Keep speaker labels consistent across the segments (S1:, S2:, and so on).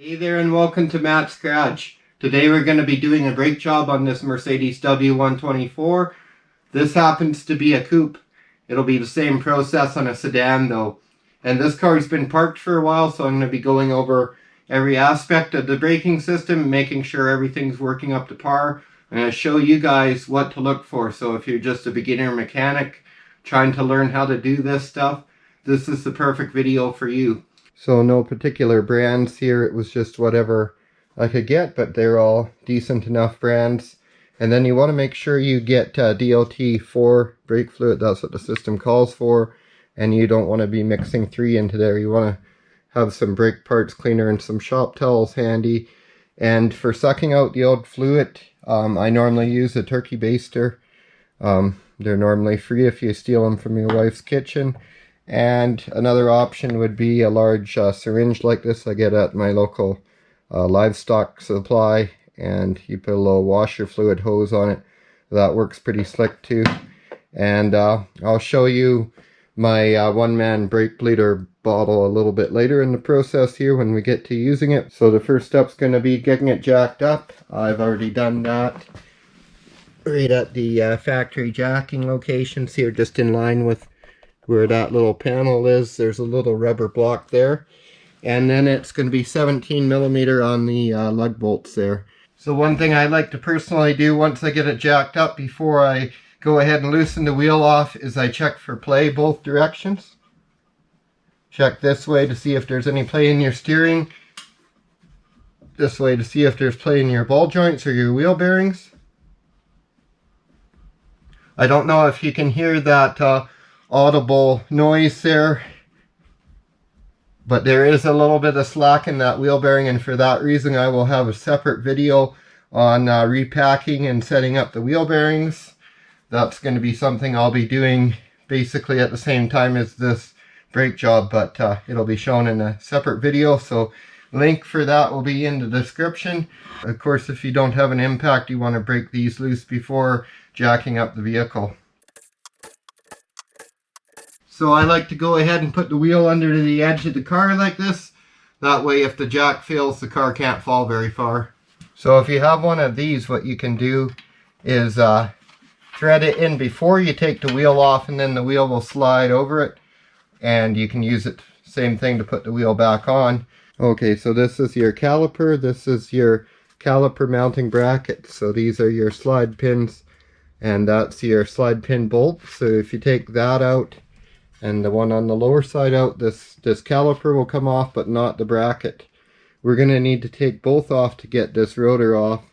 S1: Hey there and welcome to Matt's Garage. Today we're going to be doing a brake job on this Mercedes W124. This happens to be a coupe. It'll be the same process on a sedan though. And this car's been parked for a while, so I'm going to be going over every aspect of the braking system, making sure everything's working up to par. I'm going to show you guys what to look for. So if you're just a beginner mechanic trying to learn how to do this stuff, this is the perfect video for you. So no particular brands here, it was just whatever I could get, but they're all decent enough brands. And then you want to make sure you get DOT4 brake fluid, that's what the system calls for. And you don't want to be mixing 3 into there, you want to have some brake parts cleaner and some shop towels handy. And for sucking out the old fluid, I normally use a turkey baster. They're normally free if you steal them from your wife's kitchen. And another option would be a large syringe like this I get at my local livestock supply, and you put a little washer fluid hose on it. That works pretty slick too. And I'll show you my one-man brake bleeder bottle a little bit later in the process here when we get to using it. So the first step's going to be getting it jacked up. I've already done that right at the factory jacking locations here, just in line with where that little panel is. There's a little rubber block there, and then it's going to be 17mm on the lug bolts there. So one thing I like to personally do once I get it jacked up before I go ahead and loosen the wheel off is I check for play both directions. Check this way to see if there's any play in your steering, this way to see if there's play in your ball joints or your wheel bearings. I don't know if you can hear that audible noise there, but there is a little bit of slack in that wheel bearing, and for that reason I will have a separate video on repacking and setting up the wheel bearings. That's going to be something I'll be doing basically at the same time as this brake job, but it'll be shown in a separate video, so link for that will be in the description. Of course, if you don't have an impact, you want to break these loose before jacking up the vehicle. So I like to go ahead and put the wheel under the edge of the car like this. That way if the jack fails, the car can't fall very far. So if you have one of these, what you can do is thread it in before you take the wheel off, and then the wheel will slide over it. And you can use it, same thing, to put the wheel back on. Okay, so this is your caliper. This is your caliper mounting bracket. So these are your slide pins, and that's your slide pin bolt. So if you take that out, and the one on the lower side out, this caliper will come off, but not the bracket. We're going to need to take both off to get this rotor off.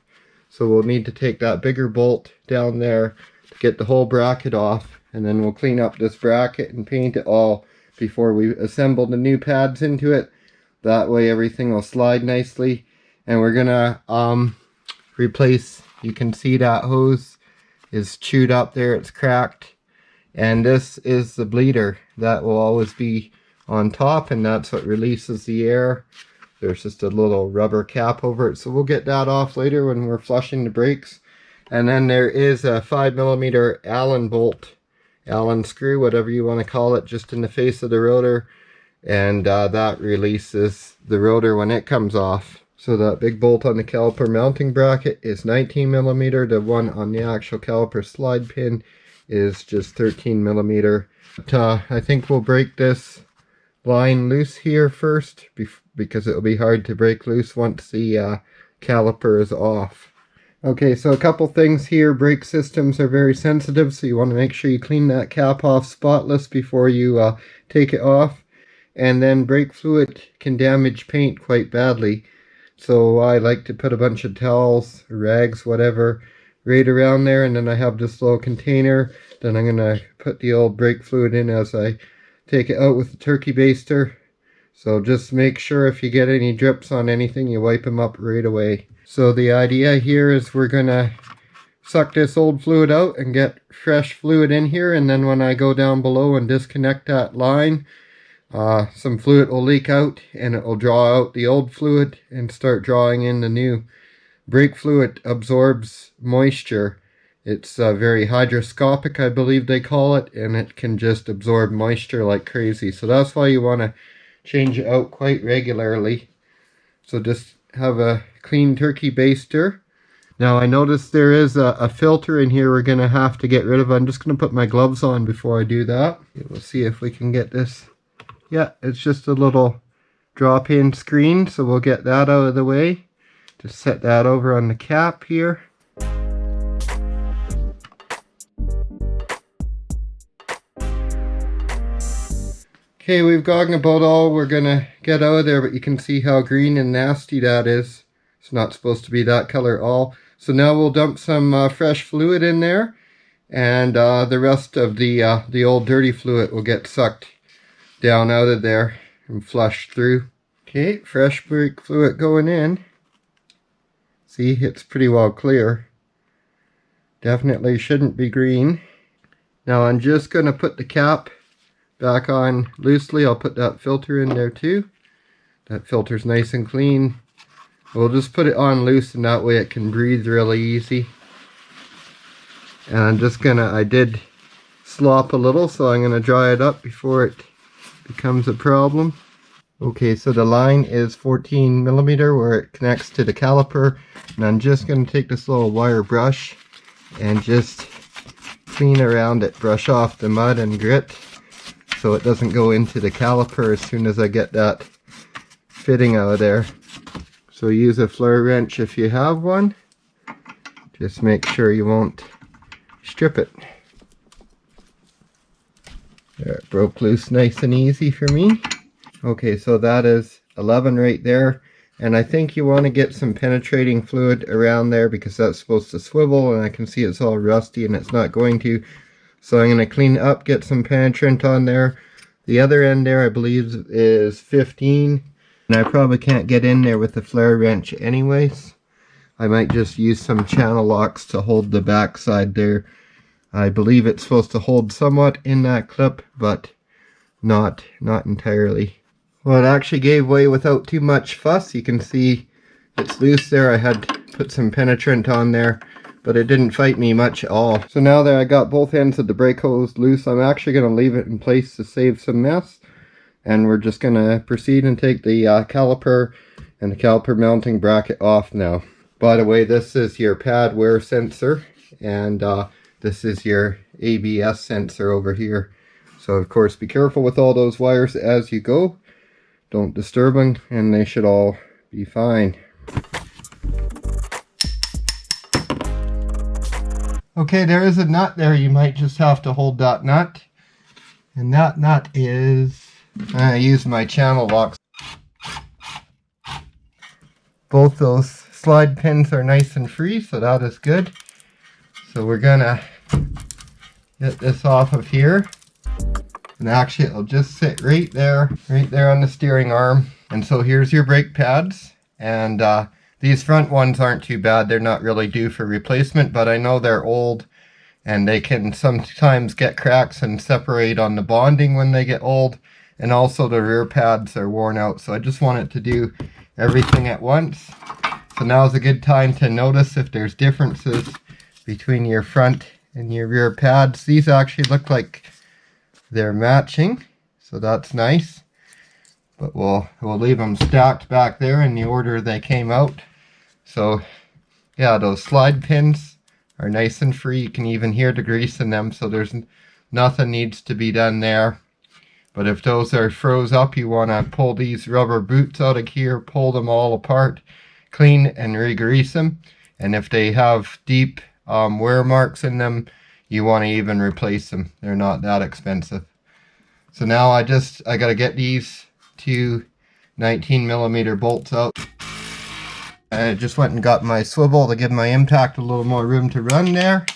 S1: So we'll need to take that bigger bolt down there to get the whole bracket off, and then we'll clean up this bracket and paint it all before we assemble the new pads into it. That way everything will slide nicely. And we're going to replace, you can see that hose is chewed up there, it's cracked. And this is the bleeder that will always be on top, and that's what releases the air. There's just a little rubber cap over it, so we'll get that off later when we're flushing the brakes. And then there is a 5mm Allen bolt, Allen screw, whatever you want to call it, just in the face of the rotor, and that releases the rotor when it comes off. So that big bolt on the caliper mounting bracket is 19mm. The one on the actual caliper slide pin is just 13mm. But I think we'll break this line loose here first, because it'll be hard to break loose once the caliper is off. Okay, so a couple things here. Brake systems are very sensitive, so you want to make sure you clean that cap off spotless before you take it off. And then brake fluid can damage paint quite badly, so I like to put a bunch of towels, rags, whatever, right around there, and then I have this little container. Then I'm going to put the old brake fluid in as I take it out with the turkey baster. So just make sure if you get any drips on anything, you wipe them up right away. So the idea here is we're going to suck this old fluid out and get fresh fluid in here, and then when I go down below and disconnect that line, some fluid will leak out and it will draw out the old fluid and start drawing in the new. Brake fluid absorbs moisture. It's very hygroscopic, I believe they call it, and it can just absorb moisture like crazy. So that's why you want to change it out quite regularly. So just have a clean turkey baster. Now I noticed there is a filter in here we're going to have to get rid of. I'm just going to put my gloves on before I do that. We'll see if we can get this. Yeah, it's just a little drop-in screen, so we'll get that out of the way. Just set that over on the cap here. Okay, we've gotten about all we're going to get out of there, but you can see how green and nasty that is. It's not supposed to be that color at all. So now we'll dump some fresh fluid in there, and the rest of the old dirty fluid will get sucked down out of there and flushed through. Okay, fresh brake fluid going in. See, it's pretty well clear. Definitely shouldn't be green. Now I'm just going to put the cap back on loosely. I'll put that filter in there too. That filter's nice and clean. We'll just put it on loose, and that way it can breathe really easy. And I'm just gonna, I did slop a little, so I'm gonna dry it up before it becomes a problem. Okay, so the line is 14 millimeter where it connects to the caliper, and I'm just gonna take this little wire brush and just clean around it, brush off the mud and grit so it doesn't go into the caliper as soon as I get that fitting out of there. So use a flare wrench if you have one. Just make sure you won't strip it. There, it broke loose nice and easy for me. Okay, so that is 11 right there. And I think you want to get some penetrating fluid around there because that's supposed to swivel, and I can see it's all rusty and it's not going to. So I'm going to clean it up, get some penetrant on there. The other end there I believe is 15. And I probably can't get in there with the flare wrench anyways. I might just use some channel locks to hold the back side there. I believe it's supposed to hold somewhat in that clip, but not entirely. Well, it actually gave way without too much fuss. You can see it's loose there. I had to put some penetrant on there, but it didn't fight me much at all. So now that I got both ends of the brake hose loose, I'm actually going to leave it in place to save some mess. And we're just going to proceed and take the caliper and the caliper mounting bracket off now. By the way, this is your pad wear sensor, and this is your ABS sensor over here. So of course be careful with all those wires as you go. Don't disturb them, and they should all be fine. Okay, there is a nut there. You might just have to hold that nut. And that nut is... I use my channel locks. Both those slide pins are nice and free, so that is good. So we're gonna get this off of here. And actually it'll just sit right there on the steering arm. And so here's your brake pads. And these front ones aren't too bad. They're not really due for replacement, but I know they're old and they can sometimes get cracks and separate on the bonding when they get old. And also the rear pads are worn out, so I just wanted to do everything at once. So now's a good time to notice if there's differences between your front and your rear pads. These actually look like they're matching, so that's nice. But we'll leave them stacked back there in the order they came out. So yeah, those slide pins are nice and free. You can even hear the grease in them, so there's nothing needs to be done there. But if those are froze up, you want to pull these rubber boots out of here, pull them all apart, clean and re-grease them. And if they have deep wear marks in them, you want to even replace them. They're not that expensive. So now I got to get these two 19 millimeter bolts out. I just went and got my swivel to give my impact a little more room to run there.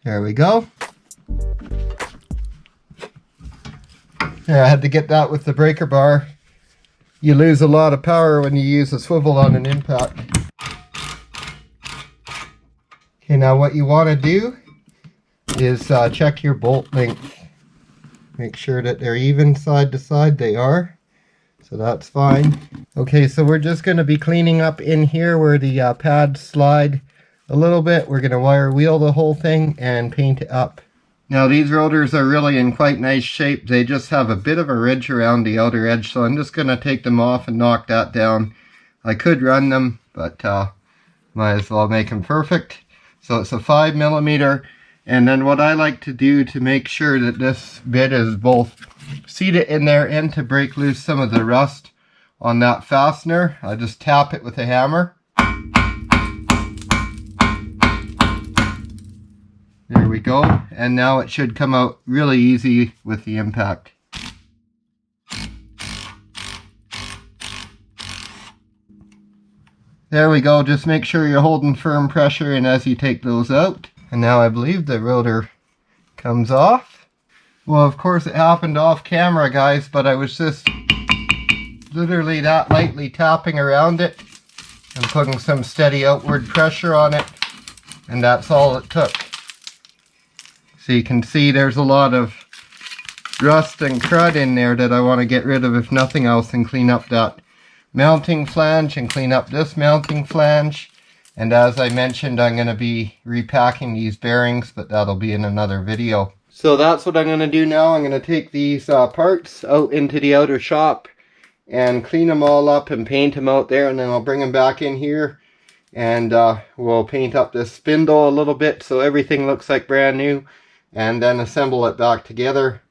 S1: There we go. Yeah, I had to get that with the breaker bar. You lose a lot of power when you use a swivel on an impact. Okay, now what you want to do is check your bolt length. Make sure that they're even side to side. They are. So that's fine. Okay, so we're just going to be cleaning up in here where the pads slide a little bit. We're going to wire wheel the whole thing and paint it up. Now these rotors are really in quite nice shape. They just have a bit of a ridge around the outer edge, so I'm just going to take them off and knock that down. I could run them, but might as well make them perfect. So it's a 5mm, and then what I like to do to make sure that this bit is both seated in there and to break loose some of the rust on that fastener, I just tap it with a hammer. There we go, and now it should come out really easy with the impact. There we go, just make sure you're holding firm pressure in as you take those out. And now I believe the rotor comes off. Well, of course it happened off camera, guys, but I was just literally that lightly tapping around it and putting some steady outward pressure on it, and that's all it took. So you can see there's a lot of rust and crud in there that I want to get rid of if nothing else, and clean up that mounting flange and clean up this mounting flange. And as I mentioned, I'm going to be repacking these bearings, but that'll be in another video. So that's what I'm going to do now. I'm going to take these parts out into the outer shop and clean them all up and paint them out there, and then I'll bring them back in here and we'll paint up this spindle a little bit so everything looks like brand new, and then assemble it back together.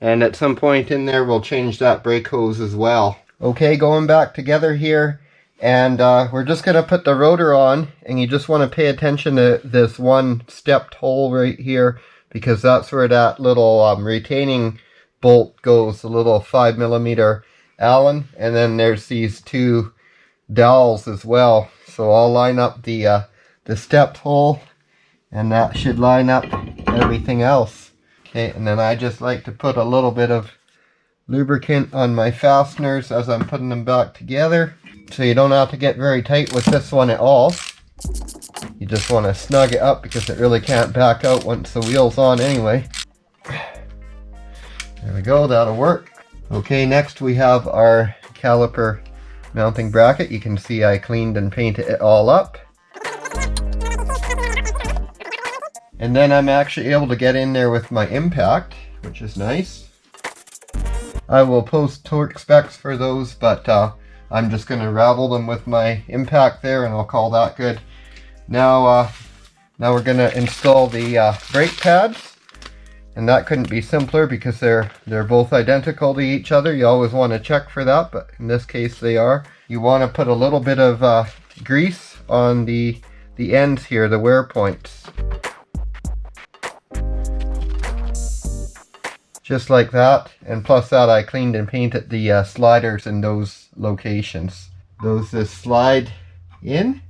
S1: And at some point in there we'll change that brake hose as well. Okay, going back together here, and we're just going to put the rotor on, and you just want to pay attention to this one stepped hole right here, because that's where that little retaining bolt goes, the little 5mm Allen, and then there's these two dowels as well. So I'll line up the stepped hole, and that should line up everything else. Okay, and then I just like to put a little bit of lubricant on my fasteners as I'm putting them back together. So you don't have to get very tight with this one at all. You just want to snug it up because it really can't back out once the wheel's on anyway. There we go, that'll work. Okay, next we have our caliper mounting bracket. You can see I cleaned and painted it all up. And then I'm actually able to get in there with my impact, which is nice. I will post torque specs for those, but I'm just going to ravel them with my impact there, and I'll call that good. Now we're going to install the brake pads. And that couldn't be simpler because they're both identical to each other. You always want to check for that, but in this case they are. You want to put a little bit of grease on the ends here, the wear points. Just like that. And plus that, I cleaned and painted the sliders in those locations. Those just slide in,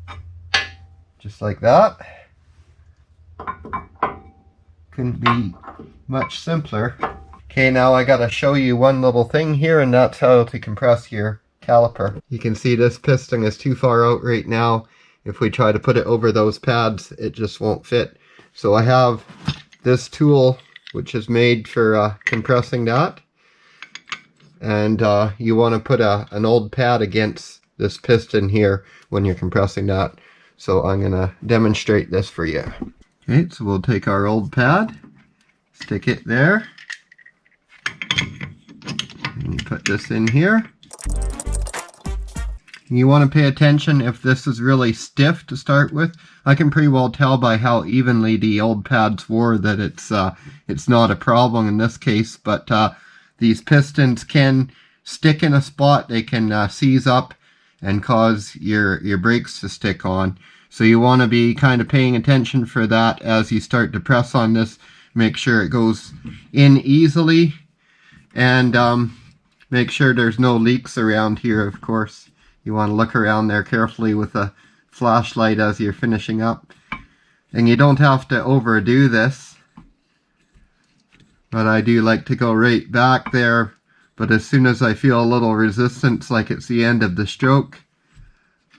S1: just like that. Couldn't be much simpler. Okay, now I gotta show you one little thing here, and that's how to compress your caliper. You can see this piston is too far out right now. If we try to put it over those pads, it just won't fit. So I have this tool which is made for compressing that, and you want to put an old pad against this piston here when you're compressing that. So I'm gonna demonstrate this for you. Okay, so we'll take our old pad, stick it there, and you put this in here. You want to pay attention if this is really stiff to start with. I can pretty well tell by how evenly the old pads wore that it's not a problem in this case, but these pistons can stick in a spot. They can seize up and cause your brakes to stick on. So you want to be kind of paying attention for that as you start to press on this. Make sure it goes in easily, and make sure there's no leaks around here, of course. You want to look around there carefully with a flashlight as you're finishing up. And you don't have to overdo this, but I do like to go right back there. But as soon as I feel a little resistance, like it's the end of the stroke,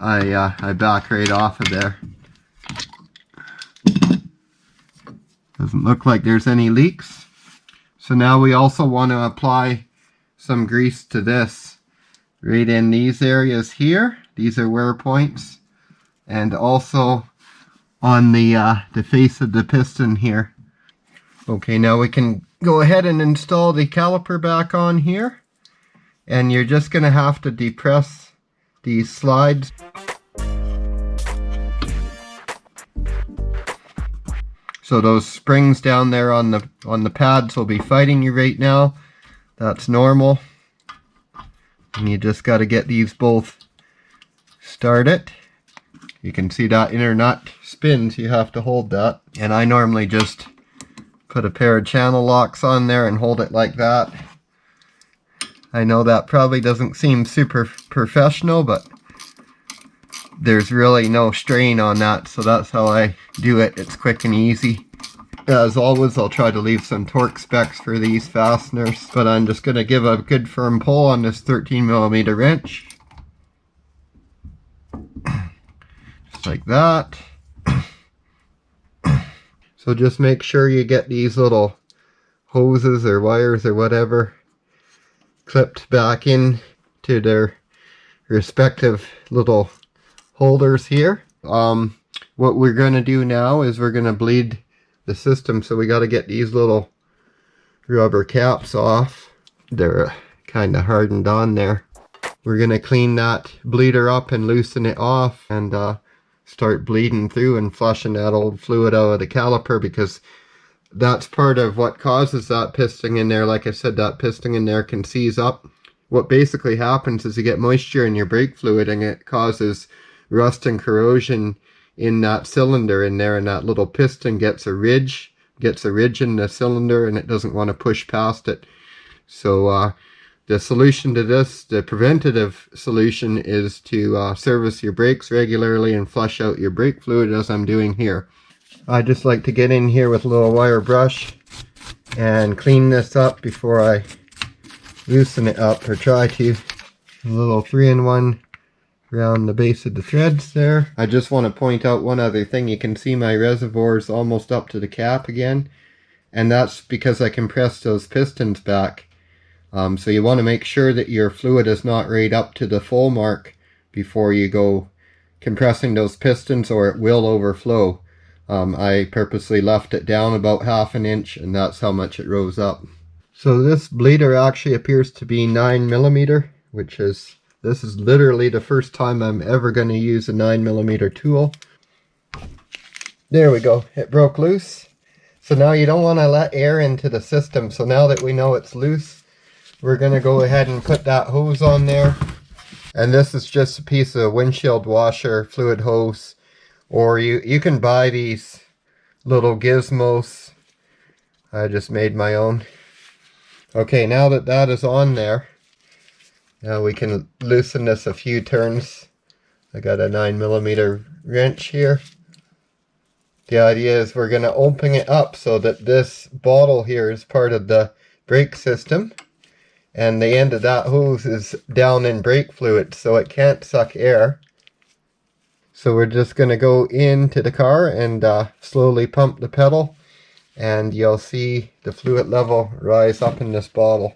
S1: I back right off of there. Doesn't look like there's any leaks. So now we also want to apply some grease to this right in these areas here. These are wear points, and also on the face of the piston here. Okay, now we can go ahead and install the caliper back on here. And you're just going to have to depress these slides. So those springs down there on the pads will be fighting you right now. That's normal. And you just got to get these both started. You can see that inner nut spins, you have to hold that. And I normally just put a pair of channel locks on there and hold it like that. I know that probably doesn't seem super professional, but there's really no strain on that, so that's how I do it. It's quick and easy. As always, I'll try to leave some torque specs for these fasteners, but I'm just going to give a good firm pull on this 13mm wrench. Just like that. So just make sure you get these little hoses or wires or whatever clipped back in to their respective little holders here. What we're going to do now is we're going to bleed the system, so we got to get these little rubber caps off. They're kind of hardened on there. We're going to clean that bleeder up and loosen it off and start bleeding through and flushing that old fluid out of the caliper, because that's part of what causes that piston in there. Like I said, that piston in there can seize up. What basically happens is you get moisture in your brake fluid and it causes rust and corrosion in that cylinder in there, and that little piston gets a ridge in the cylinder and it doesn't want to push past it. So the solution to this, the preventative solution, is to service your brakes regularly and flush out your brake fluid, as I'm doing here. I just like to get in here with a little wire brush and clean this up before I loosen it up, or try to. A little 3-in-1 around the base of the threads there. I just want to point out one other thing. You can see my reservoir is almost up to the cap again, and that's because I compressed those pistons back. So you want to make sure that your fluid is not right up to the full mark before you go compressing those pistons, or it will overflow. I purposely left it down about 1/2 inch, and that's how much it rose up. So this bleeder actually appears to be 9mm, which is, this is literally the first time I'm ever going to use a 9mm tool. There we go, it broke loose. So now you don't want to let air into the system. So now that we know it's loose, we're going to go ahead and put that hose on there. And this is just a piece of windshield washer fluid hose. Or you can buy these little gizmos. I just made my own. Okay, now that that is on there, now we can loosen this a few turns. I got a 9mm wrench here. The idea is we're going to open it up so that this bottle here is part of the brake system, and the end of that hose is down in brake fluid, so it can't suck air. So we're just going to go into the car and slowly pump the pedal, and you'll see the fluid level rise up in this bottle.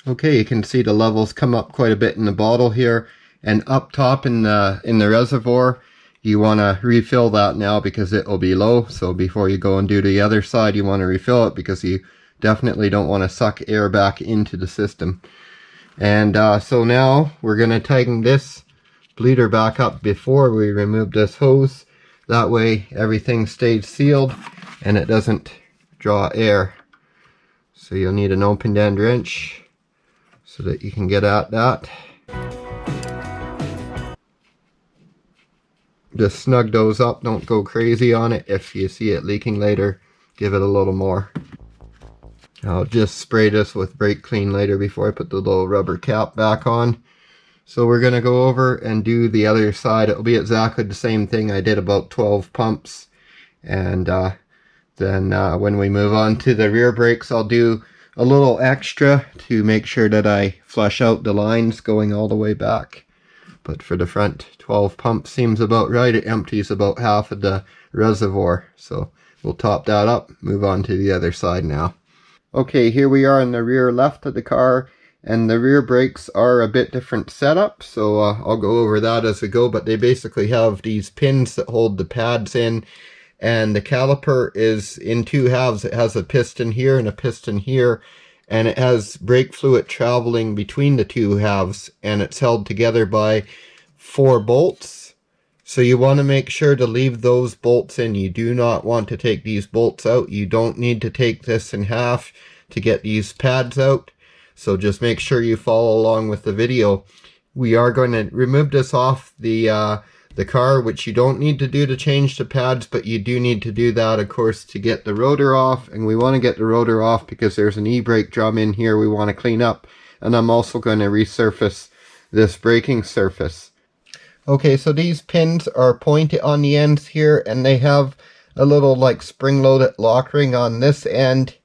S1: Okay, you can see the levels come up quite a bit in the bottle here, and up top in the reservoir, you want to refill that now because it will be low. So before you go and do the other side, you want to refill it because you definitely don't want to suck air back into the system. And so now we're going to tighten this bleeder back up before we remove this hose. That way everything stays sealed and it doesn't draw air. So you'll need an open end wrench so that you can get at that. Just snug those up, don't go crazy on it. If you see it leaking later, give it a little more. I'll just spray this with brake clean later before I put the little rubber cap back on. So we're going to go over and do the other side. It'll be exactly the same thing. I did about 12 pumps. And then when we move on to the rear brakes, I'll do a little extra to make sure that I flush out the lines going all the way back. But for the front, 12 pumps seems about right. It empties about half of the reservoir. So we'll top that up, move on to the other side now. Okay, here we are in the rear left of the car. And the rear brakes are a bit different setup, so I'll go over that as we go, but they basically have these pins that hold the pads in, and the caliper is in two halves. It has a piston here and a piston here, and it has brake fluid traveling between the two halves, and it's held together by 4 bolts. So you want to make sure to leave those bolts in. You do not want to take these bolts out. You don't need to take this in half to get these pads out. So just make sure you follow along with the video. We are going to remove this off the car, which you don't need to do to change the pads, but you do need to do that, of course, to get the rotor off. And we want to get the rotor off because there's an e-brake drum in here we want to clean up. And I'm also going to resurface this braking surface. Okay, so these pins are pointed on the ends here, and they have a little like spring-loaded lock ring on this end.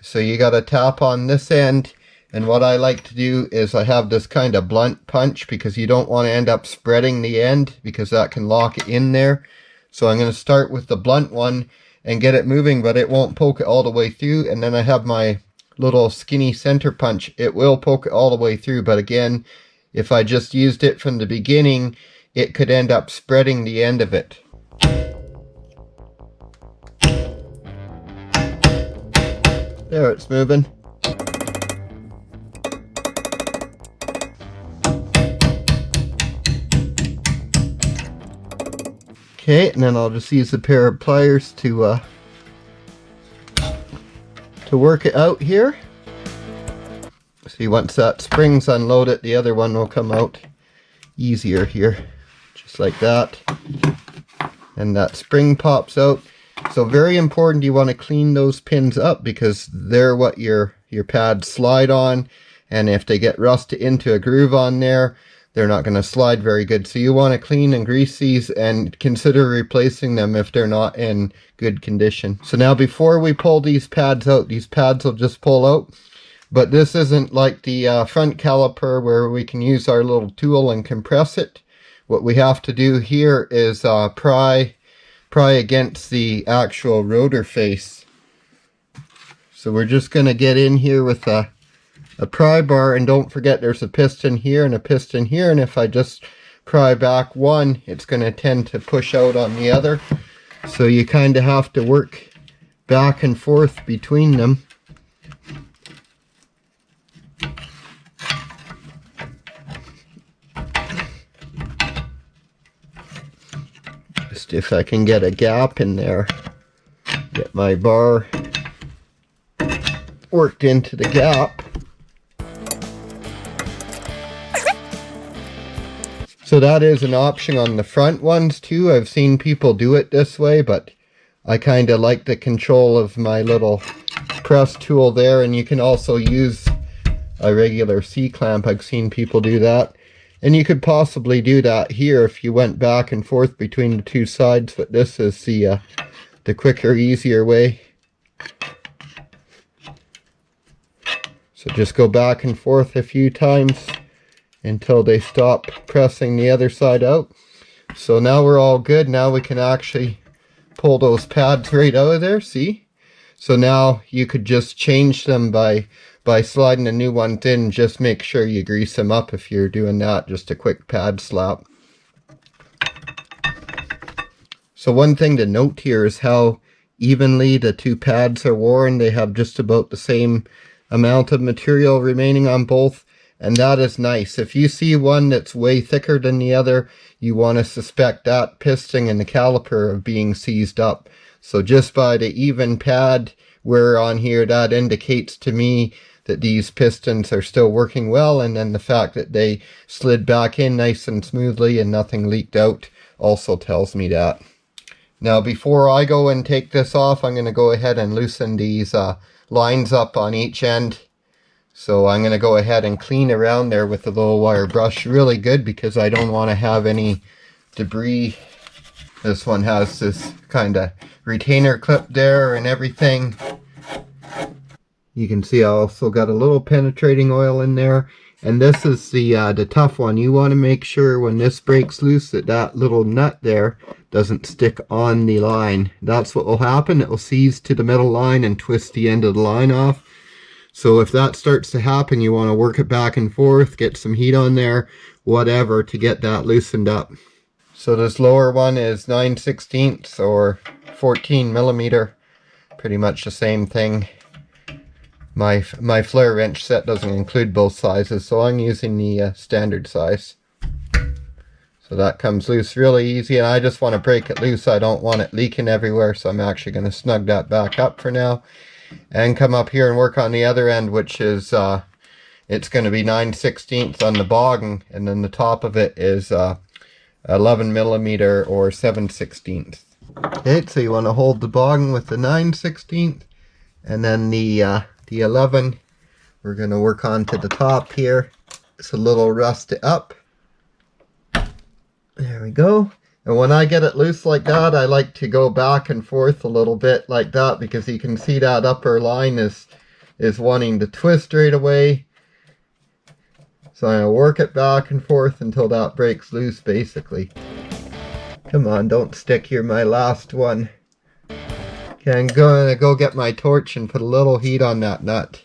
S1: So you got to tap on this end. And what I like to do is I have this kind of blunt punch, because you don't want to end up spreading the end, because that can lock it in there. So I'm going to start with the blunt one and get it moving, but it won't poke it all the way through. And then I have my little skinny center punch. It will poke it all the way through, but again, if I just used it from the beginning, it could end up spreading the end of it. There, it's moving. Okay, and then I'll just use a pair of pliers to work it out here. See, once that spring's unloaded, the other one will come out easier here, just like that. And that spring pops out. So very important, you want to clean those pins up, because they're what your pads slide on, and if they get rusted into a groove on there, they're not going to slide very good. So you want to clean and grease these and consider replacing them if they're not in good condition. So now before we pull these pads out, these pads will just pull out. But this isn't like the front caliper where we can use our little tool and compress it. What we have to do here is pry against the actual rotor face. So we're just going to get in here with a pry bar, and don't forget there's a piston here and a piston here, and if I just pry back one, it's going to tend to push out on the other. So you kind of have to work back and forth between them. Just if I can get a gap in there, get my bar worked into the gap. So that is an option on the front ones too. I've seen people do it this way, but I kind of like the control of my little press tool there. And you can also use a regular C-clamp. I've seen people do that. And you could possibly do that here if you went back and forth between the two sides, but this is the quicker, easier way. So just go back and forth a few times until they stop pressing the other side out. So now we're all good. Now we can actually pull those pads right out of there, see? So now you could just change them by sliding the new ones in. Just make sure you grease them up if you're doing that, just a quick pad slap. So one thing to note here is how evenly the two pads are worn. They have just about the same amount of material remaining on both. And that is nice. If you see one that's way thicker than the other, you want to suspect that piston and the caliper of being seized up. So just by the even pad wear on here, that indicates to me that these pistons are still working well. And then the fact that they slid back in nice and smoothly and nothing leaked out also tells me that. Now before I go and take this off, I'm going to go ahead and loosen these lines up on each end. So I'm going to go ahead and clean around there with a little wire brush really good, because I don't want to have any debris. This one has this kind of retainer clip there and everything. You can see I also got a little penetrating oil in there. And this is the tough one. You want to make sure when this breaks loose that that little nut there doesn't stick on the line. That's what will happen. It will seize to the middle line and twist the end of the line off. So if that starts to happen, you want to work it back and forth, get some heat on there, whatever, to get that loosened up. So this lower one is 9/16 or 14 millimeter. Pretty much the same thing. My flare wrench set doesn't include both sizes, so I'm using the standard size. So that comes loose really easy, and I just want to break it loose. I don't want it leaking everywhere, so I'm actually going to snug that back up for now. And come up here and work on the other end, which is, it's going to be 9/16 on the boggin, and then the top of it is 11 millimeter or 7/16. Okay, so you want to hold the boggin with the 9/16, and then the 11 we're going to work on to the top here. It's a little rusted up. There we go. And when I get it loose like that, I like to go back and forth a little bit like that, because you can see that upper line is wanting to twist right away. So I'm going to work it back and forth until that breaks loose, basically. Come on, don't stick. You're my last one. Okay, I'm going to go get my torch and put a little heat on that nut.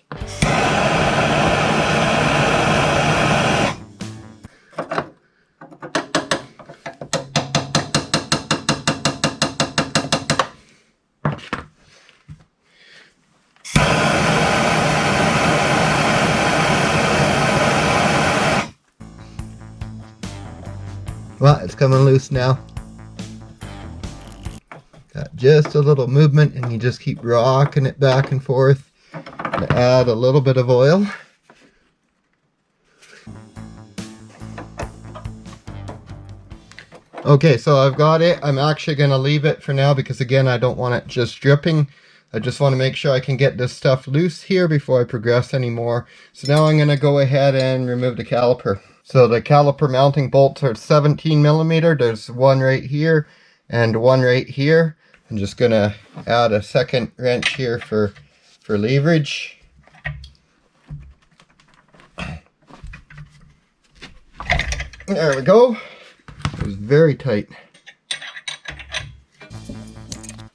S1: Well, it's coming loose now. Got just a little movement, and you just keep rocking it back and forth. And add a little bit of oil. Okay, so I've got it. I'm actually going to leave it for now because, again, I don't want it just dripping. I just want to make sure I can get this stuff loose here before I progress anymore. So now I'm going to go ahead and remove the caliper. So the caliper mounting bolts are 17 millimeter. There's one right here and one right here. I'm just going to add a second wrench here for leverage. There we go. It was very tight.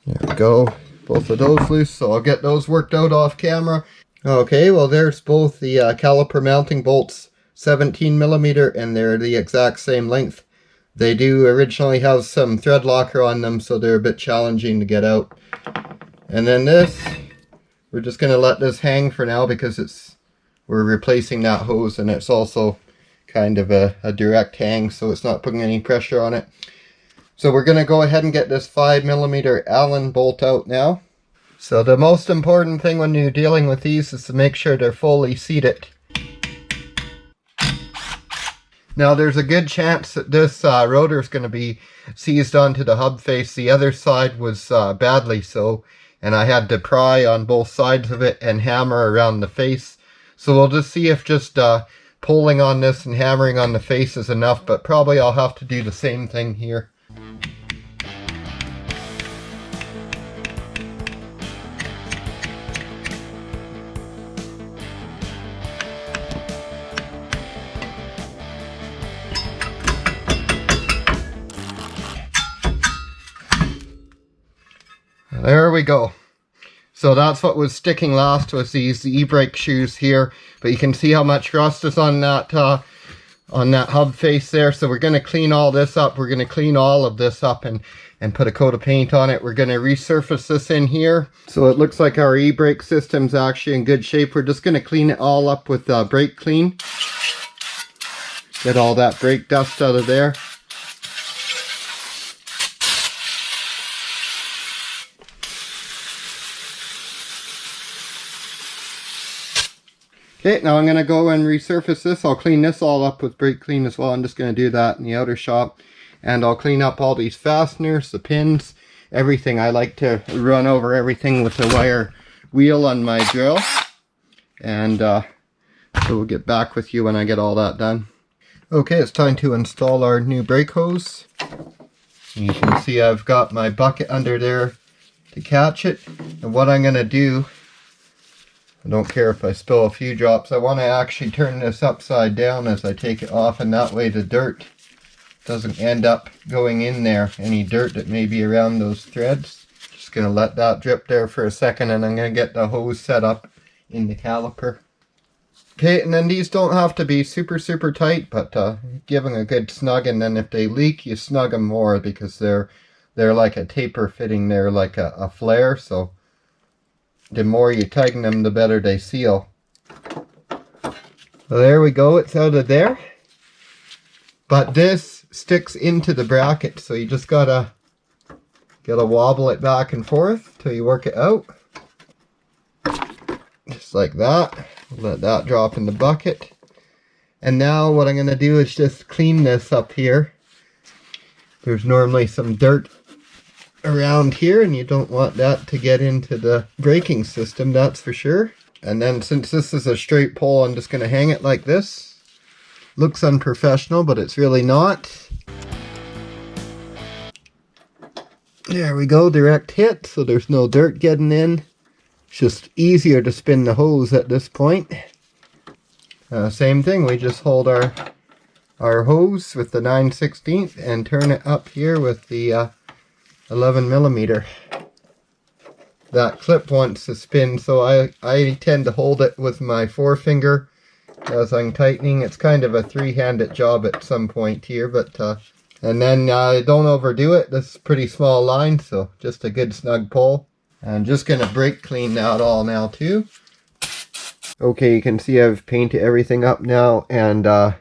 S1: There we go. Both of those loose, so I'll get those worked out off camera. Okay, well there's both the caliper mounting bolts, 17 millimeter, and they're the exact same length. They do originally have some thread locker on them, so they're a bit challenging to get out. And then this, we're just going to let this hang for now because we're replacing that hose, and it's also kind of a direct hang, so it's not putting any pressure on it. So we're going to go ahead and get this 5 millimeter Allen bolt out now. So the most important thing when you're dealing with these is to make sure they're fully seated. Now there's a good chance that this rotor is going to be seized onto the hub face. The other side was badly so, and I had to pry on both sides of it and hammer around the face. So we'll just see if just pulling on this and hammering on the face is enough, but probably I'll have to do the same thing here. There we go. So that's what was sticking last, was these e-brake shoes here, but you can see how much rust is on that hub face there. So we're going to clean all this up. We're going to clean all of this up and put a coat of paint on it. We're going to resurface this in here. So it looks like our e-brake system's actually in good shape. We're just going to clean it all up with brake clean. Get all that brake dust out of there. Okay, now I'm going to go and resurface this. I'll clean this all up with brake clean as well. I'm just going to do that in the outer shop. And I'll clean up all these fasteners, the pins, everything. I like to run over everything with a wire wheel on my drill. And so we'll get back with you when I get all that done. Okay, it's time to install our new brake hose. You can see I've got my bucket under there to catch it. And what I'm going to do, I don't care if I spill a few drops. I want to actually turn this upside down as I take it off, and that way the dirt doesn't end up going in there. Any dirt that may be around those threads. Just going to let that drip there for a second, and I'm going to get the hose set up in the caliper. Okay, and then these don't have to be super tight, but give them a good snug, and then if they leak, you snug them more because they're like a taper fitting there, like a flare, so the more you tighten them, the better they seal. So there we go, it's out of there. But this sticks into the bracket, so you just gotta wobble it back and forth till you work it out. Just like that. Let that drop in the bucket. And now what I'm going to do is just clean this up here. There's normally some dirt around here, and you don't want that to get into the braking system, that's for sure. And then since this is a straight pole, I'm just going to hang it like this. Looks unprofessional, but it's really not. There we go, direct hit, so there's no dirt getting in. It's just easier to spin the hose at this point. Same thing, we just hold our hose with the 9/16 and turn it up here with the 11mm. That clip wants to spin, so I tend to hold it with my forefinger as I'm tightening. It's kind of a three-handed job at some point here, but and then don't overdo it. This is a pretty small line, so just a good snug pull. I'm just going to brake clean that all now too. Okay, you can see I've painted everything up now, and I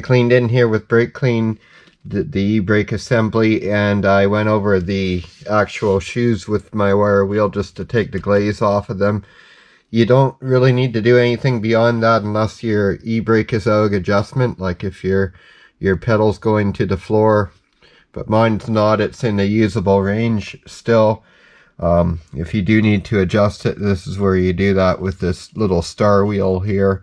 S1: cleaned in here with brake clean the e-brake assembly, and I went over the actual shoes with my wire wheel just to take the glaze off of them. You don't really need to do anything beyond that unless your e-brake is out of adjustment, like if your pedal's going to the floor, but mine's not. It's in a usable range still. If you do need to adjust it, this is where you do that with this little star wheel here.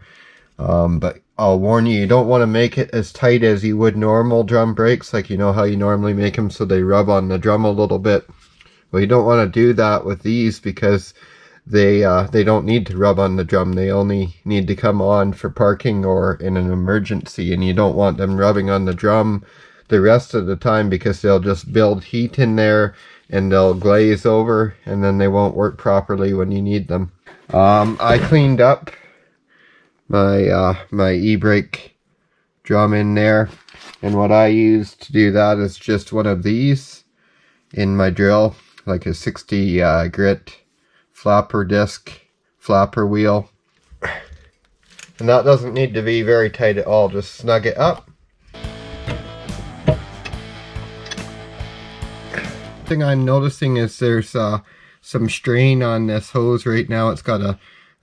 S1: But I'll warn you, you don't want to make it as tight as you would normal drum brakes, like you know how you normally make them so they rub on the drum a little bit. Well, you don't want to do that with these because they don't need to rub on the drum. They only need to come on for parking or in an emergency, and you don't want them rubbing on the drum the rest of the time because they'll just build heat in there and they'll glaze over, and then they won't work properly when you need them. I cleaned up my e-brake drum in there, and what I use to do that is just one of these in my drill, like a 60 grit flapper disc, flapper wheel. And that doesn't need to be very tight at all, just snug it up. Thing I'm noticing is there's some strain on this hose right now. It's got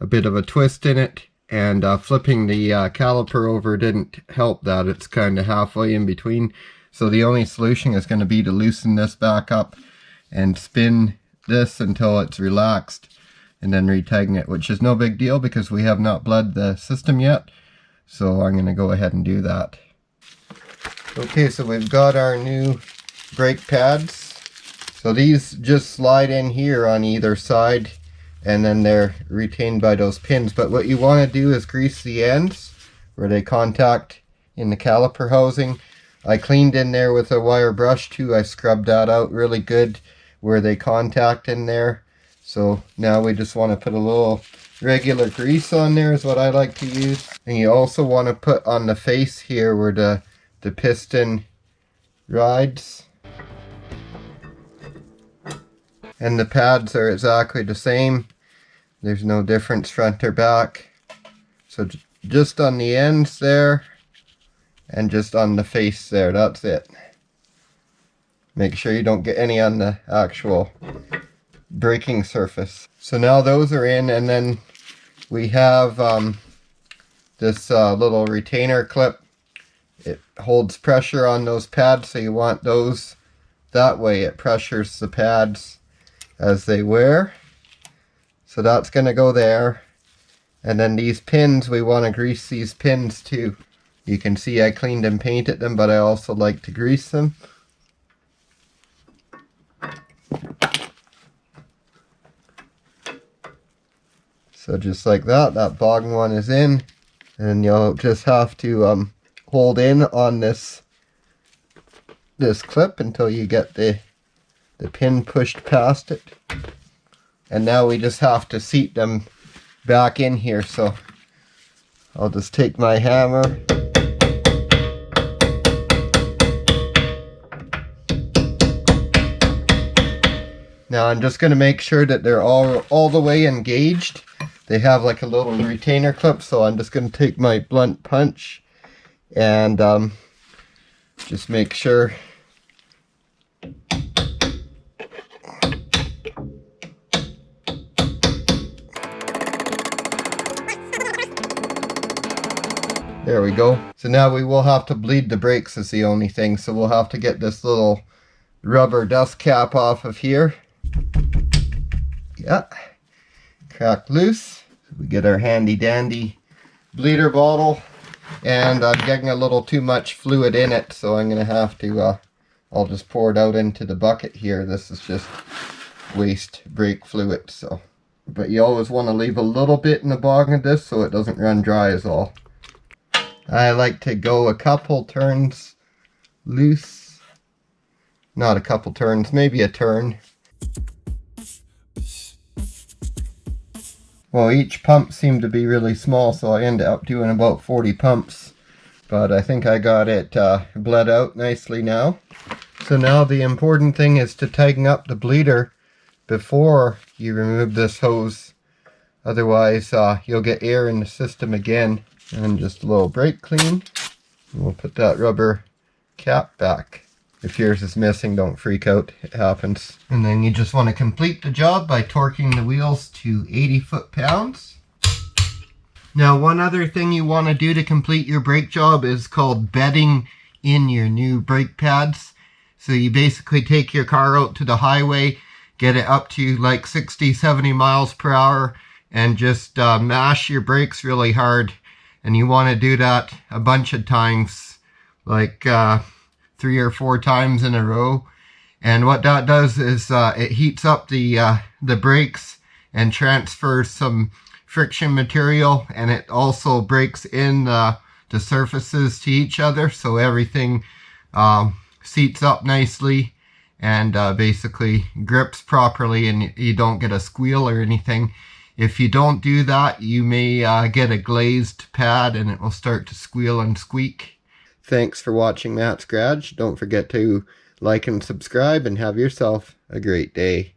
S1: a bit of a twist in it, and flipping the caliper over didn't help that. It's kind of halfway in between, so the only solution is going to be to loosen this back up and spin this until it's relaxed and then retighten it, which is no big deal because we have not bled the system yet, so I'm going to go ahead and do that. Okay, so we've got our new brake pads. So these just slide in here on either side, and then they're retained by those pins. But what you want to do is grease the ends where they contact in the caliper housing. I cleaned in there with a wire brush too. I scrubbed that out really good where they contact in there. So now we just want to put a little regular grease on there is what I like to use. And you also want to put on the face here where the piston rides. And the pads are exactly the same. There's no difference front or back. So just on the ends there, and just on the face there, that's it. Make sure you don't get any on the actual braking surface. So now those are in, and then we have this little retainer clip. It holds pressure on those pads, so you want those that way. It pressures the pads as they wear. So that's going to go there. And then these pins, we want to grease these pins too. You can see I cleaned and painted them, but I also like to grease them. So just like that, that bottom one is in. And you'll just have to hold in on this clip until you get the pin pushed past it. And now we just have to seat them back in here. So I'll just take my hammer. Now I'm just going to make sure that they're all the way engaged. They have like a little retainer clip, so I'm just going to take my blunt punch and just make sure. There we go. So now we will have to bleed the brakes is the only thing. So we'll have to get this little rubber dust cap off of here. Yeah. Crack loose. We get our handy dandy bleeder bottle. And I'm getting a little too much fluid in it. So I'm going to have to, I'll just pour it out into the bucket here. This is just waste brake fluid. So, but you always want to leave a little bit in the bottom of this so it doesn't run dry is all. I like to go a couple turns loose. Not a couple turns, maybe a turn. Well, each pump seemed to be really small, so I ended up doing about 40 pumps. But I think I got it bled out nicely now. So now the important thing is to tighten up the bleeder before you remove this hose. Otherwise, you'll get air in the system again. And just a little brake clean. We'll put that rubber cap back. If yours is missing, don't freak out, it happens. And then you just want to complete the job by torquing the wheels to 80 foot-pounds. Now one other thing you want to do to complete your brake job is called bedding in your new brake pads. So you basically take your car out to the highway, get it up to like 60-70 miles per hour, and just mash your brakes really hard. And you want to do that a bunch of times, like 3 or 4 times in a row. And what that does is it heats up the brakes and transfers some friction material, and it also breaks in the surfaces to each other, so everything seats up nicely and basically grips properly, and you don't get a squeal or anything. If you don't do that, you may get a glazed pad and it will start to squeal and squeak. Thanks for watching Matt's Garage. Don't forget to like and subscribe and have yourself a great day.